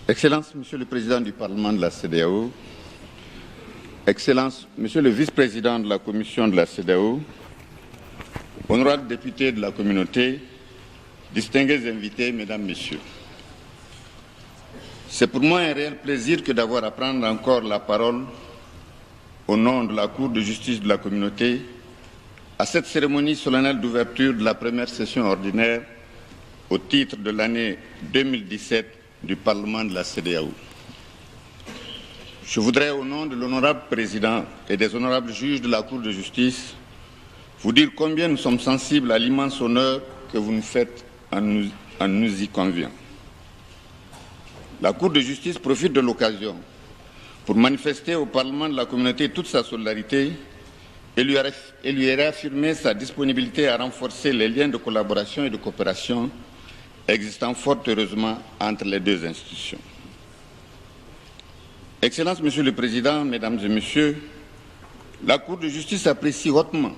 Excellence, Monsieur le Président du Parlement de la CEDEAO, Excellence, Monsieur le Vice-président de la Commission de la CEDEAO, honorables députés de la communauté, distingués invités, Mesdames, Messieurs. C'est pour moi un réel plaisir que d'avoir à prendre encore la parole au nom de la Cour de justice de la communauté à cette cérémonie solennelle d'ouverture de la première session ordinaire au titre de l'année 2017 du Parlement de la CEDEAO. Je voudrais, au nom de l'honorable président et des honorables juges de la Cour de justice, vous dire combien nous sommes sensibles à l'immense honneur que vous nous faites en nous y conviant. La Cour de justice profite de l'occasion pour manifester au Parlement de la communauté toute sa solidarité et lui réaffirmer sa disponibilité à renforcer les liens de collaboration et de coopération existant fort heureusement entre les deux institutions. Excellence, Monsieur le Président, Mesdames et Messieurs, la Cour de justice apprécie hautement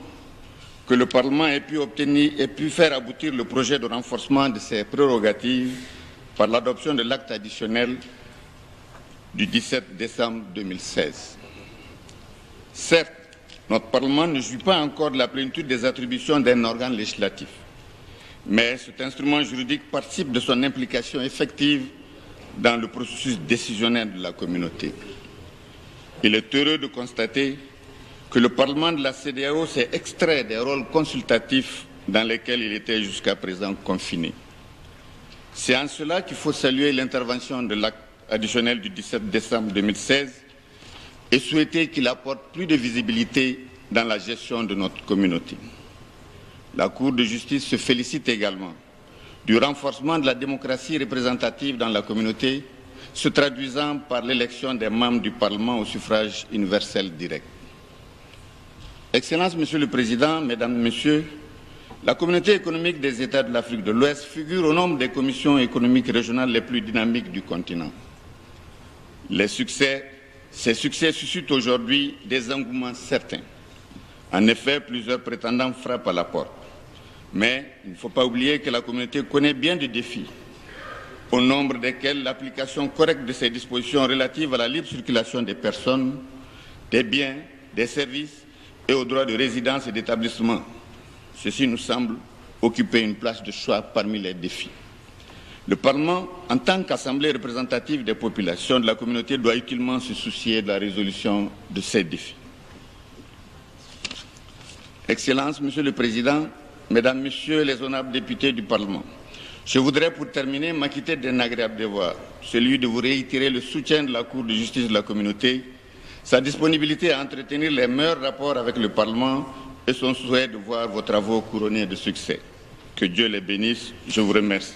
que le Parlement ait pu faire aboutir le projet de renforcement de ses prérogatives par l'adoption de l'acte additionnel du 17 décembre 2016. Certes, notre Parlement ne jouit pas encore de la plénitude des attributions d'un organe législatif, mais cet instrument juridique participe de son implication effective dans le processus décisionnel de la communauté. Il est heureux de constater que le Parlement de la CEDEAO s'est extrait des rôles consultatifs dans lesquels il était jusqu'à présent confiné. C'est en cela qu'il faut saluer l'intervention de l'acte additionnel du 17 décembre 2016 et souhaiter qu'il apporte plus de visibilité dans la gestion de notre communauté. La Cour de justice se félicite également du renforcement de la démocratie représentative dans la communauté, se traduisant par l'élection des membres du Parlement au suffrage universel direct. Excellence, Monsieur le Président, Mesdames et Messieurs, la Communauté économique des États de l'Afrique de l'Ouest figure au nombre des commissions économiques régionales les plus dynamiques du continent. Ces succès suscitent aujourd'hui des engouements certains. En effet, plusieurs prétendants frappent à la porte. Mais il ne faut pas oublier que la communauté connaît bien de défis, au nombre desquels l'application correcte de ces dispositions relatives à la libre circulation des personnes, des biens, des services et aux droits de résidence et d'établissement. Ceci nous semble occuper une place de choix parmi les défis. Le Parlement, en tant qu'assemblée représentative des populations de la communauté, doit utilement se soucier de la résolution de ces défis. Excellence, Monsieur le Président, Mesdames, Messieurs les honorables députés du Parlement, je voudrais pour terminer m'acquitter d'un agréable devoir, celui de vous réitérer le soutien de la Cour de justice de la communauté, sa disponibilité à entretenir les meilleurs rapports avec le Parlement et son souhait de voir vos travaux couronnés de succès. Que Dieu les bénisse. Je vous remercie.